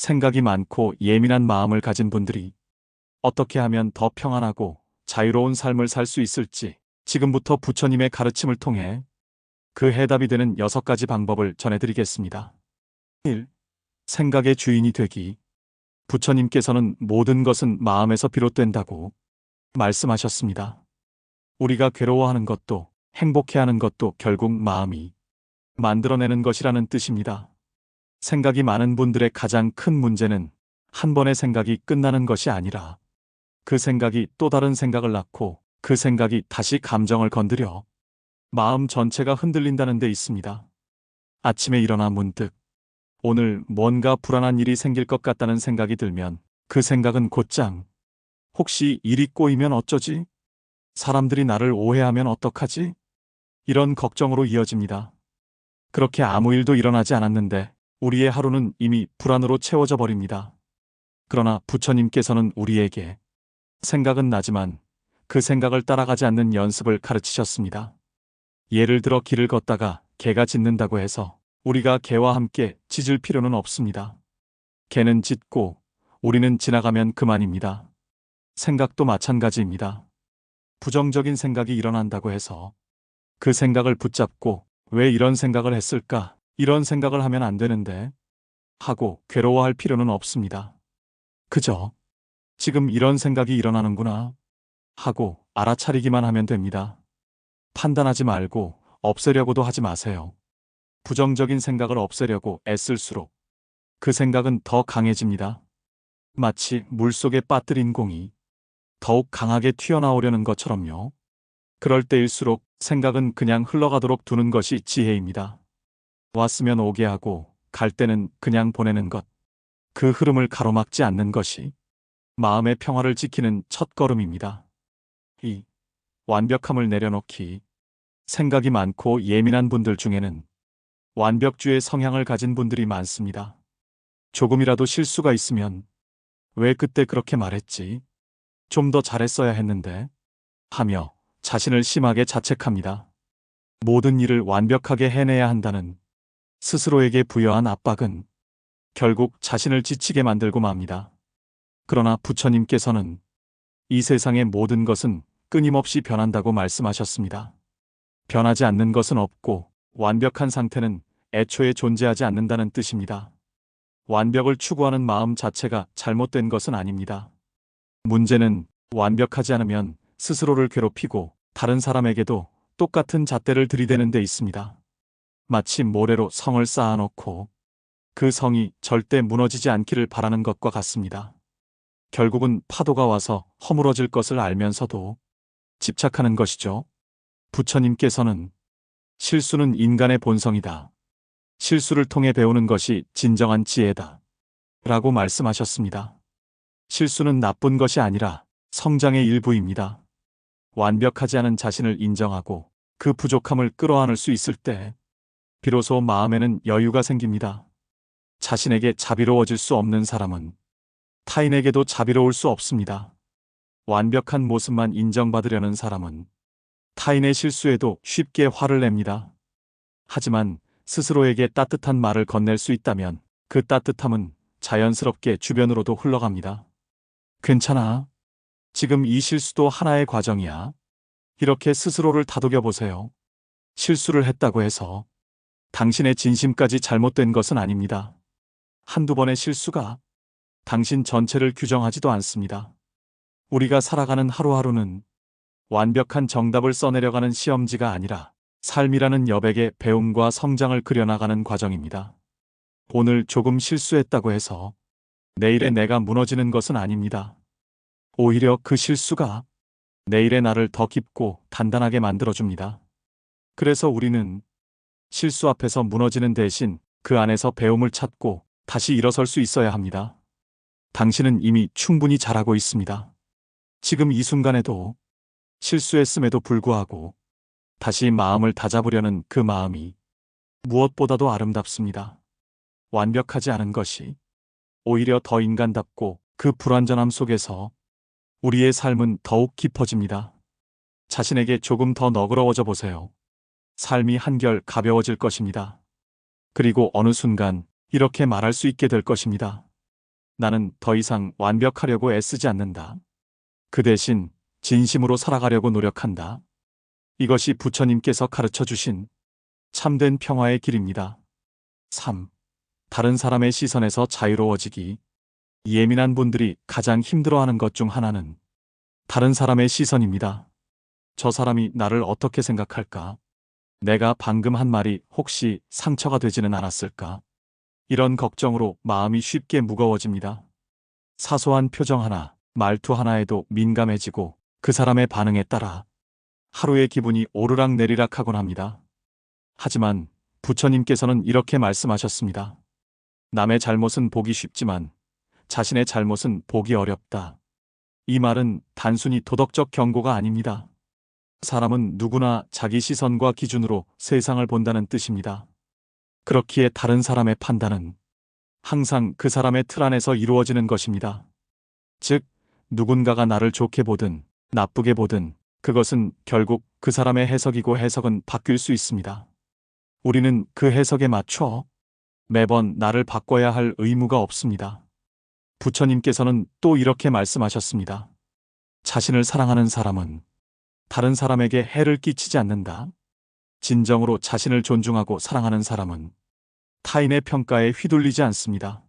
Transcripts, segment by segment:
생각이 많고 예민한 마음을 가진 분들이 어떻게 하면 더 평안하고 자유로운 삶을 살 수 있을지 지금부터 부처님의 가르침을 통해 그 해답이 되는 6가지 방법을 전해드리겠습니다. 1. 생각의 주인이 되기. 부처님께서는 모든 것은 마음에서 비롯된다고 말씀하셨습니다. 우리가 괴로워하는 것도 행복해하는 것도 결국 마음이 만들어내는 것이라는 뜻입니다. 생각이 많은 분들의 가장 큰 문제는 한 번의 생각이 끝나는 것이 아니라 그 생각이 또 다른 생각을 낳고 그 생각이 다시 감정을 건드려 마음 전체가 흔들린다는 데 있습니다. 아침에 일어나 문득 오늘 뭔가 불안한 일이 생길 것 같다는 생각이 들면 그 생각은 곧장 혹시 일이 꼬이면 어쩌지? 사람들이 나를 오해하면 어떡하지? 이런 걱정으로 이어집니다. 그렇게 아무 일도 일어나지 않았는데 우리의 하루는 이미 불안으로 채워져 버립니다. 그러나 부처님께서는 우리에게 생각은 나지만 그 생각을 따라가지 않는 연습을 가르치셨습니다. 예를 들어 길을 걷다가 개가 짖는다고 해서 우리가 개와 함께 짖을 필요는 없습니다. 개는 짖고 우리는 지나가면 그만입니다. 생각도 마찬가지입니다. 부정적인 생각이 일어난다고 해서 그 생각을 붙잡고 왜 이런 생각을 했을까? 이런 생각을 하면 안 되는데 하고 괴로워할 필요는 없습니다. 그저 지금 이런 생각이 일어나는구나 하고 알아차리기만 하면 됩니다. 판단하지 말고 없애려고도 하지 마세요. 부정적인 생각을 없애려고 애쓸수록 그 생각은 더 강해집니다. 마치 물속에 빠뜨린 공이 더욱 강하게 튀어나오려는 것처럼요. 그럴 때일수록 생각은 그냥 흘러가도록 두는 것이 지혜입니다. 왔으면 오게 하고 갈 때는 그냥 보내는 것. 그 흐름을 가로막지 않는 것이 마음의 평화를 지키는 첫걸음입니다. 2. 완벽함을 내려놓기. 생각이 많고 예민한 분들 중에는 완벽주의 성향을 가진 분들이 많습니다. 조금이라도 실수가 있으면 왜 그때 그렇게 말했지? 좀 더 잘했어야 했는데 하며 자신을 심하게 자책합니다. 모든 일을 완벽하게 해내야 한다는 스스로에게 부여한 압박은 결국 자신을 지치게 만들고 맙니다. 그러나 부처님께서는 이 세상의 모든 것은 끊임없이 변한다고 말씀하셨습니다. 변하지 않는 것은 없고 완벽한 상태는 애초에 존재하지 않는다는 뜻입니다. 완벽을 추구하는 마음 자체가 잘못된 것은 아닙니다. 문제는 완벽하지 않으면 스스로를 괴롭히고 다른 사람에게도 똑같은 잣대를 들이대는 데 있습니다. 마치 모래로 성을 쌓아놓고 그 성이 절대 무너지지 않기를 바라는 것과 같습니다. 결국은 파도가 와서 허물어질 것을 알면서도 집착하는 것이죠. 부처님께서는 실수는 인간의 본성이다. 실수를 통해 배우는 것이 진정한 지혜다. 라고 말씀하셨습니다. 실수는 나쁜 것이 아니라 성장의 일부입니다. 완벽하지 않은 자신을 인정하고 그 부족함을 끌어안을 수 있을 때 비로소 마음에는 여유가 생깁니다. 자신에게 자비로워질 수 없는 사람은 타인에게도 자비로울 수 없습니다. 완벽한 모습만 인정받으려는 사람은 타인의 실수에도 쉽게 화를 냅니다. 하지만 스스로에게 따뜻한 말을 건넬 수 있다면 그 따뜻함은 자연스럽게 주변으로도 흘러갑니다. 괜찮아. 지금 이 실수도 하나의 과정이야. 이렇게 스스로를 다독여 보세요. 실수를 했다고 해서 당신의 진심까지 잘못된 것은 아닙니다. 한두 번의 실수가 당신 전체를 규정하지도 않습니다. 우리가 살아가는 하루하루는 완벽한 정답을 써내려가는 시험지가 아니라 삶이라는 여백의 배움과 성장을 그려나가는 과정입니다. 오늘 조금 실수했다고 해서 내일의 내가 무너지는 것은 아닙니다. 오히려 그 실수가 내일의 나를 더 깊고 단단하게 만들어줍니다. 그래서 우리는 실수 앞에서 무너지는 대신 그 안에서 배움을 찾고 다시 일어설 수 있어야 합니다. 당신은 이미 충분히 잘하고 있습니다. 지금 이 순간에도 실수했음에도 불구하고 다시 마음을 다잡으려는 그 마음이 무엇보다도 아름답습니다. 완벽하지 않은 것이 오히려 더 인간답고 그 불완전함 속에서 우리의 삶은 더욱 깊어집니다. 자신에게 조금 더 너그러워져 보세요. 삶이 한결 가벼워질 것입니다. 그리고 어느 순간 이렇게 말할 수 있게 될 것입니다. 나는 더 이상 완벽하려고 애쓰지 않는다. 그 대신 진심으로 살아가려고 노력한다. 이것이 부처님께서 가르쳐 주신 참된 평화의 길입니다. 3. 다른 사람의 시선에서 자유로워지기. 예민한 분들이 가장 힘들어하는 것 중 하나는 다른 사람의 시선입니다. 저 사람이 나를 어떻게 생각할까? 내가 방금 한 말이 혹시 상처가 되지는 않았을까? 이런 걱정으로 마음이 쉽게 무거워집니다. 사소한 표정 하나, 말투 하나에도 민감해지고 그 사람의 반응에 따라 하루의 기분이 오르락내리락 하곤 합니다. 하지만 부처님께서는 이렇게 말씀하셨습니다. 남의 잘못은 보기 쉽지만 자신의 잘못은 보기 어렵다. 이 말은 단순히 도덕적 경고가 아닙니다. 사람은 누구나 자기 시선과 기준으로 세상을 본다는 뜻입니다. 그렇기에 다른 사람의 판단은 항상 그 사람의 틀 안에서 이루어지는 것입니다. 즉, 누군가가 나를 좋게 보든 나쁘게 보든 그것은 결국 그 사람의 해석이고 해석은 바뀔 수 있습니다. 우리는 그 해석에 맞춰 매번 나를 바꿔야 할 의무가 없습니다. 부처님께서는 또 이렇게 말씀하셨습니다. 자신을 사랑하는 사람은 다른 사람에게 해를 끼치지 않는다. 진정으로 자신을 존중하고 사랑하는 사람은 타인의 평가에 휘둘리지 않습니다.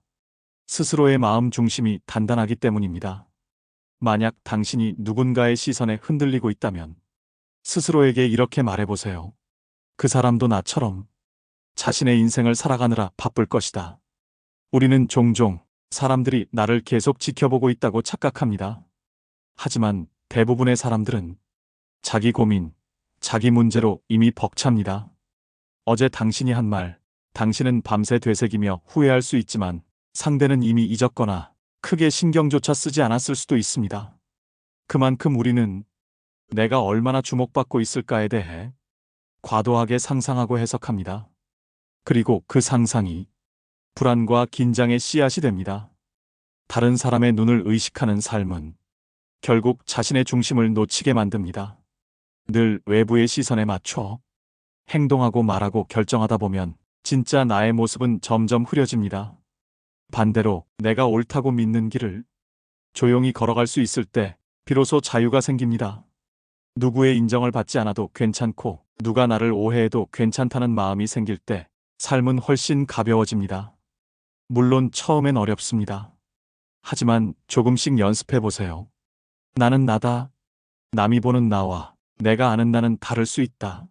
스스로의 마음 중심이 단단하기 때문입니다. 만약 당신이 누군가의 시선에 흔들리고 있다면 스스로에게 이렇게 말해보세요. 그 사람도 나처럼 자신의 인생을 살아가느라 바쁠 것이다. 우리는 종종 사람들이 나를 계속 지켜보고 있다고 착각합니다. 하지만 대부분의 사람들은 자기 고민, 자기 문제로 이미 벅찹니다. 어제 당신이 한 말, 당신은 밤새 되새기며 후회할 수 있지만 상대는 이미 잊었거나 크게 신경조차 쓰지 않았을 수도 있습니다. 그만큼 우리는 내가 얼마나 주목받고 있을까에 대해 과도하게 상상하고 해석합니다. 그리고 그 상상이 불안과 긴장의 씨앗이 됩니다. 다른 사람의 눈을 의식하는 삶은 결국 자신의 중심을 놓치게 만듭니다. 늘 외부의 시선에 맞춰 행동하고 말하고 결정하다 보면 진짜 나의 모습은 점점 흐려집니다. 반대로 내가 옳다고 믿는 길을 조용히 걸어갈 수 있을 때 비로소 자유가 생깁니다. 누구의 인정을 받지 않아도 괜찮고 누가 나를 오해해도 괜찮다는 마음이 생길 때 삶은 훨씬 가벼워집니다. 물론 처음엔 어렵습니다. 하지만 조금씩 연습해 보세요. 나는 나다. 남이 보는 나와 내가 아는 나는 다를 수 있다.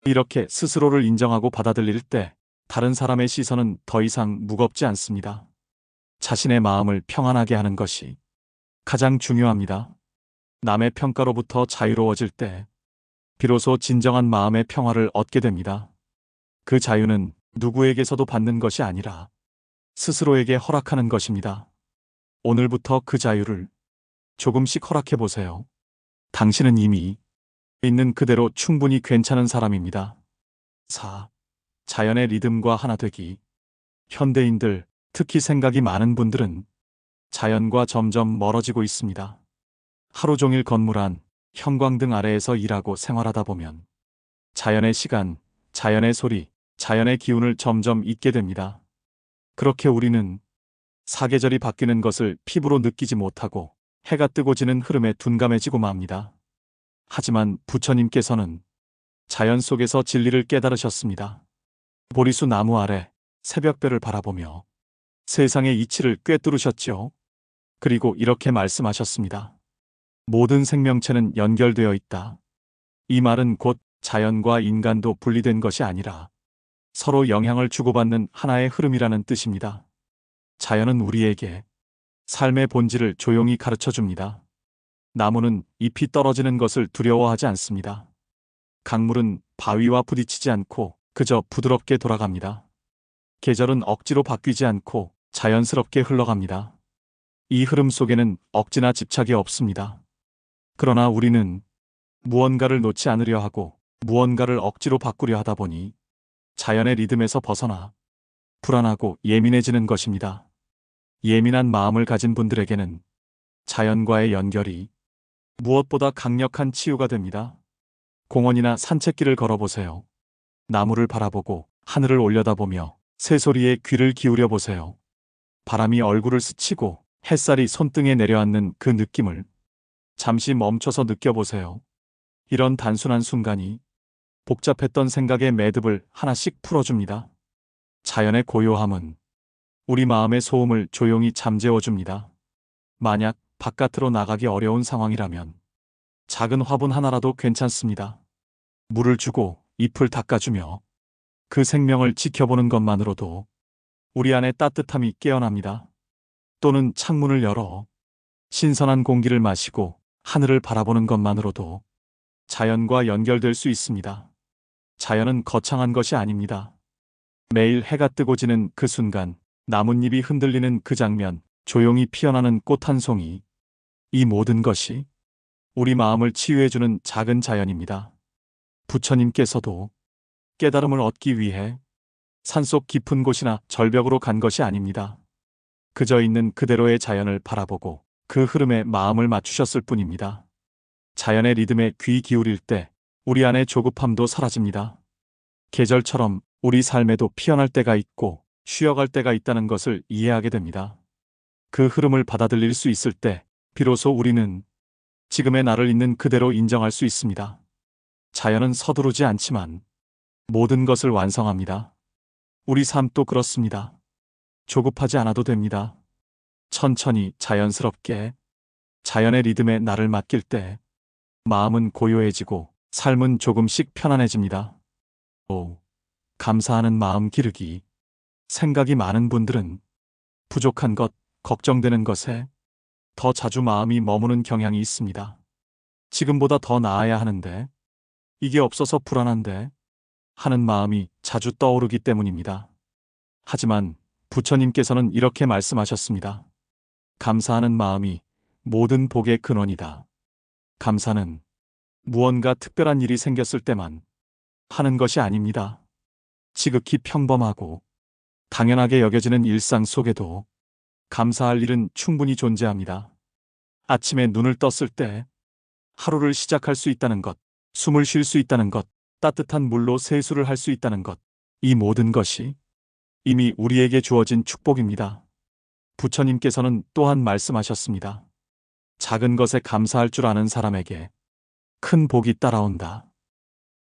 이렇게 스스로를 인정하고 받아들일 때 다른 사람의 시선은 더 이상 무겁지 않습니다. 자신의 마음을 평안하게 하는 것이 가장 중요합니다. 남의 평가로부터 자유로워질 때 비로소 진정한 마음의 평화를 얻게 됩니다. 그 자유는 누구에게서도 받는 것이 아니라 스스로에게 허락하는 것입니다. 오늘부터 그 자유를 조금씩 허락해 보세요. 당신은 이미 있는 그대로 충분히 괜찮은 사람입니다. 4. 자연의 리듬과 하나 되기. 현대인들, 특히 생각이 많은 분들은 자연과 점점 멀어지고 있습니다. 하루 종일 건물 안, 형광등 아래에서 일하고 생활하다 보면 자연의 시간, 자연의 소리, 자연의 기운을 점점 잊게 됩니다. 그렇게 우리는 사계절이 바뀌는 것을 피부로 느끼지 못하고 해가 뜨고 지는 흐름에 둔감해지고 맙니다. 하지만 부처님께서는 자연 속에서 진리를 깨달으셨습니다. 보리수 나무 아래 새벽별을 바라보며 세상의 이치를 꿰뚫으셨죠. 그리고 이렇게 말씀하셨습니다. 모든 생명체는 연결되어 있다. 이 말은 곧 자연과 인간도 분리된 것이 아니라 서로 영향을 주고받는 하나의 흐름이라는 뜻입니다. 자연은 우리에게 삶의 본질을 조용히 가르쳐 줍니다. 나무는 잎이 떨어지는 것을 두려워하지 않습니다. 강물은 바위와 부딪히지 않고 그저 부드럽게 돌아갑니다. 계절은 억지로 바뀌지 않고 자연스럽게 흘러갑니다. 이 흐름 속에는 억지나 집착이 없습니다. 그러나 우리는 무언가를 놓지 않으려 하고 무언가를 억지로 바꾸려 하다 보니 자연의 리듬에서 벗어나 불안하고 예민해지는 것입니다. 예민한 마음을 가진 분들에게는 자연과의 연결이 무엇보다 강력한 치유가 됩니다. 공원이나 산책길을 걸어보세요. 나무를 바라보고 하늘을 올려다보며 새소리에 귀를 기울여 보세요. 바람이 얼굴을 스치고 햇살이 손등에 내려앉는 그 느낌을 잠시 멈춰서 느껴보세요. 이런 단순한 순간이 복잡했던 생각의 매듭을 하나씩 풀어줍니다. 자연의 고요함은 우리 마음의 소음을 조용히 잠재워줍니다. 만약 바깥으로 나가기 어려운 상황이라면 작은 화분 하나라도 괜찮습니다. 물을 주고 잎을 닦아주며 그 생명을 지켜보는 것만으로도 우리 안에 따뜻함이 깨어납니다. 또는 창문을 열어 신선한 공기를 마시고 하늘을 바라보는 것만으로도 자연과 연결될 수 있습니다. 자연은 거창한 것이 아닙니다. 매일 해가 뜨고 지는 그 순간, 나뭇잎이 흔들리는 그 장면, 조용히 피어나는 꽃 한 송이, 이 모든 것이 우리 마음을 치유해주는 작은 자연입니다. 부처님께서도 깨달음을 얻기 위해 산속 깊은 곳이나 절벽으로 간 것이 아닙니다. 그저 있는 그대로의 자연을 바라보고 그 흐름에 마음을 맞추셨을 뿐입니다. 자연의 리듬에 귀 기울일 때 우리 안의 조급함도 사라집니다. 계절처럼 우리 삶에도 피어날 때가 있고 쉬어갈 때가 있다는 것을 이해하게 됩니다. 그 흐름을 받아들일 수 있을 때 비로소 우리는 지금의 나를 있는 그대로 인정할 수 있습니다. 자연은 서두르지 않지만 모든 것을 완성합니다. 우리 삶도 그렇습니다. 조급하지 않아도 됩니다. 천천히 자연스럽게 자연의 리듬에 나를 맡길 때 마음은 고요해지고 삶은 조금씩 편안해집니다. 오, 감사하는 마음 기르기. 생각이 많은 분들은 부족한 것, 걱정되는 것에 더 자주 마음이 머무는 경향이 있습니다. 지금보다 더 나아야 하는데, 이게 없어서 불안한데 하는 마음이 자주 떠오르기 때문입니다. 하지만 부처님께서는 이렇게 말씀하셨습니다. 감사하는 마음이 모든 복의 근원이다. 감사는 무언가 특별한 일이 생겼을 때만 하는 것이 아닙니다. 지극히 평범하고 당연하게 여겨지는 일상 속에도 감사할 일은 충분히 존재합니다. 아침에 눈을 떴을 때 하루를 시작할 수 있다는 것, 숨을 쉴 수 있다는 것, 따뜻한 물로 세수를 할 수 있다는 것, 이 모든 것이 이미 우리에게 주어진 축복입니다. 부처님께서는 또한 말씀하셨습니다. 작은 것에 감사할 줄 아는 사람에게 큰 복이 따라온다.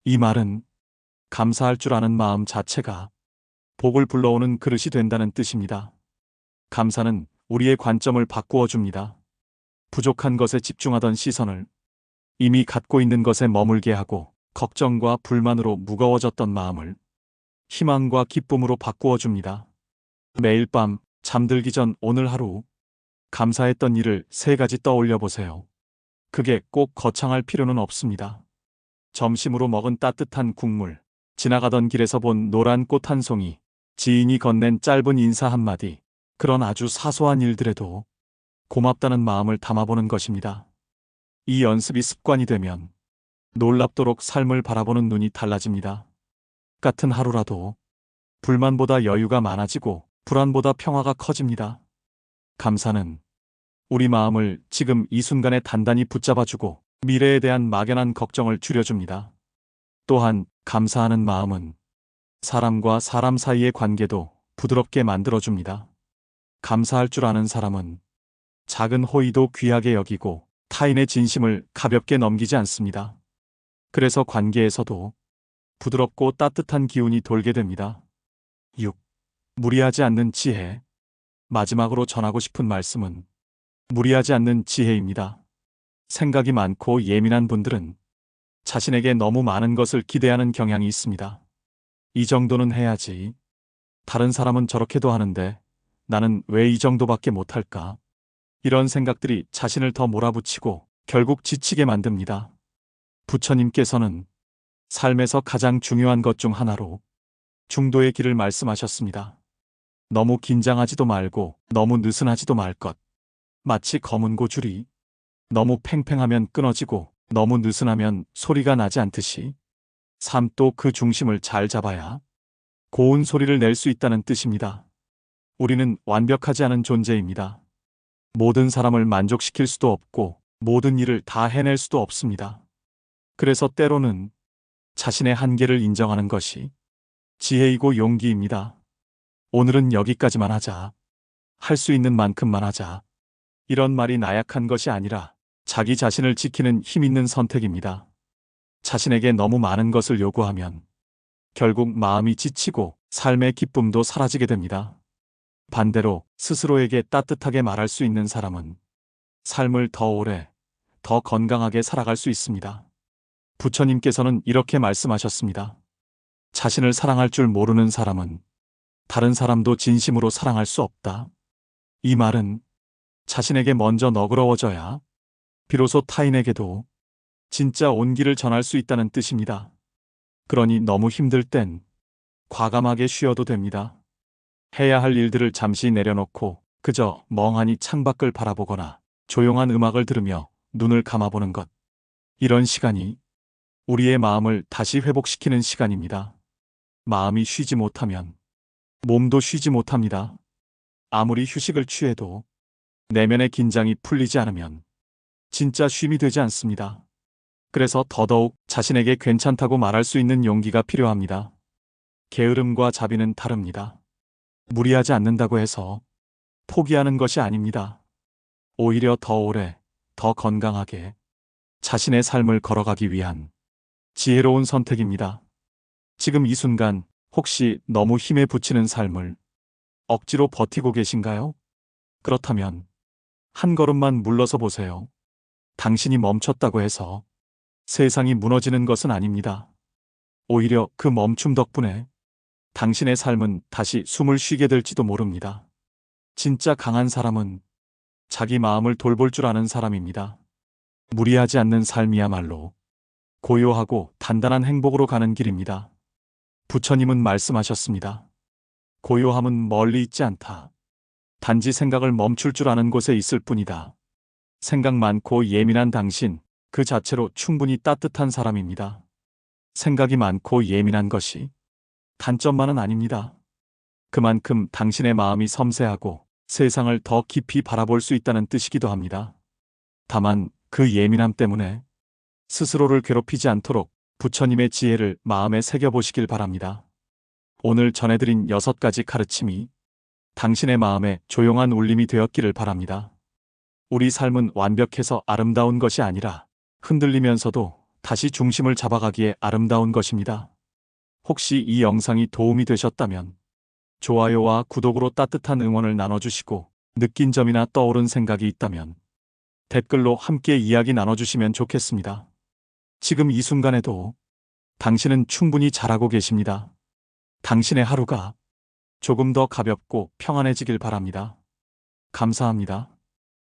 이 말은 감사할 줄 아는 마음 자체가 복을 불러오는 그릇이 된다는 뜻입니다. 감사는 우리의 관점을 바꾸어 줍니다. 부족한 것에 집중하던 시선을 이미 갖고 있는 것에 머물게 하고 걱정과 불만으로 무거워졌던 마음을 희망과 기쁨으로 바꾸어 줍니다. 매일 밤 잠들기 전 오늘 하루 감사했던 일을 3가지 떠올려 보세요. 그게 꼭 거창할 필요는 없습니다. 점심으로 먹은 따뜻한 국물, 지나가던 길에서 본 노란 꽃 한 송이, 지인이 건넨 짧은 인사 한마디, 그런 아주 사소한 일들에도 고맙다는 마음을 담아보는 것입니다. 이 연습이 습관이 되면 놀랍도록 삶을 바라보는 눈이 달라집니다. 같은 하루라도 불만보다 여유가 많아지고 불안보다 평화가 커집니다. 감사는 우리 마음을 지금 이 순간에 단단히 붙잡아주고 미래에 대한 막연한 걱정을 줄여줍니다. 또한 감사하는 마음은 사람과 사람 사이의 관계도 부드럽게 만들어줍니다. 감사할 줄 아는 사람은 작은 호의도 귀하게 여기고 타인의 진심을 가볍게 넘기지 않습니다. 그래서 관계에서도 부드럽고 따뜻한 기운이 돌게 됩니다. 6. 무리하지 않는 지혜. 마지막으로 전하고 싶은 말씀은 무리하지 않는 지혜입니다. 생각이 많고 예민한 분들은 자신에게 너무 많은 것을 기대하는 경향이 있습니다. 이 정도는 해야지. 다른 사람은 저렇게도 하는데 나는 왜 이 정도밖에 못할까? 이런 생각들이 자신을 더 몰아붙이고 결국 지치게 만듭니다. 부처님께서는 삶에서 가장 중요한 것 중 하나로 중도의 길을 말씀하셨습니다. 너무 긴장하지도 말고 너무 느슨하지도 말 것. 마치 검은 고줄이 너무 팽팽하면 끊어지고 너무 느슨하면 소리가 나지 않듯이 삶도 그 중심을 잘 잡아야 고운 소리를 낼 수 있다는 뜻입니다. 우리는 완벽하지 않은 존재입니다. 모든 사람을 만족시킬 수도 없고 모든 일을 다 해낼 수도 없습니다. 그래서 때로는 자신의 한계를 인정하는 것이 지혜이고 용기입니다. 오늘은 여기까지만 하자. 할 수 있는 만큼만 하자. 이런 말이 나약한 것이 아니라 자기 자신을 지키는 힘 있는 선택입니다. 자신에게 너무 많은 것을 요구하면 결국 마음이 지치고 삶의 기쁨도 사라지게 됩니다. 반대로 스스로에게 따뜻하게 말할 수 있는 사람은 삶을 더 오래, 더 건강하게 살아갈 수 있습니다. 부처님께서는 이렇게 말씀하셨습니다. 자신을 사랑할 줄 모르는 사람은 다른 사람도 진심으로 사랑할 수 없다. 이 말은 자신에게 먼저 너그러워져야 비로소 타인에게도 진짜 온기를 전할 수 있다는 뜻입니다. 그러니 너무 힘들 땐 과감하게 쉬어도 됩니다. 해야 할 일들을 잠시 내려놓고 그저 멍하니 창밖을 바라보거나 조용한 음악을 들으며 눈을 감아보는 것. 이런 시간이 우리의 마음을 다시 회복시키는 시간입니다. 마음이 쉬지 못하면 몸도 쉬지 못합니다. 아무리 휴식을 취해도 내면의 긴장이 풀리지 않으면 진짜 쉼이 되지 않습니다. 그래서 더더욱 자신에게 괜찮다고 말할 수 있는 용기가 필요합니다. 게으름과 자비는 다릅니다. 무리하지 않는다고 해서 포기하는 것이 아닙니다. 오히려 더 오래, 더 건강하게 자신의 삶을 걸어가기 위한 지혜로운 선택입니다. 지금 이 순간 혹시 너무 힘에 부치는 삶을 억지로 버티고 계신가요? 그렇다면 한 걸음만 물러서 보세요. 당신이 멈췄다고 해서 세상이 무너지는 것은 아닙니다. 오히려 그 멈춤 덕분에 당신의 삶은 다시 숨을 쉬게 될지도 모릅니다. 진짜 강한 사람은 자기 마음을 돌볼 줄 아는 사람입니다. 무리하지 않는 삶이야말로 고요하고 단단한 행복으로 가는 길입니다. 부처님은 말씀하셨습니다. 고요함은 멀리 있지 않다. 단지 생각을 멈출 줄 아는 곳에 있을 뿐이다. 생각 많고 예민한 당신, 그 자체로 충분히 따뜻한 사람입니다. 생각이 많고 예민한 것이 단점만은 아닙니다. 그만큼 당신의 마음이 섬세하고 세상을 더 깊이 바라볼 수 있다는 뜻이기도 합니다. 다만 그 예민함 때문에 스스로를 괴롭히지 않도록 부처님의 지혜를 마음에 새겨보시길 바랍니다. 오늘 전해드린 6가지 가르침이 당신의 마음에 조용한 울림이 되었기를 바랍니다. 우리 삶은 완벽해서 아름다운 것이 아니라 흔들리면서도 다시 중심을 잡아가기에 아름다운 것입니다. 혹시 이 영상이 도움이 되셨다면 좋아요와 구독으로 따뜻한 응원을 나눠주시고 느낀 점이나 떠오른 생각이 있다면 댓글로 함께 이야기 나눠주시면 좋겠습니다. 지금 이 순간에도 당신은 충분히 잘하고 계십니다. 당신의 하루가 조금 더 가볍고 평안해지길 바랍니다. 감사합니다.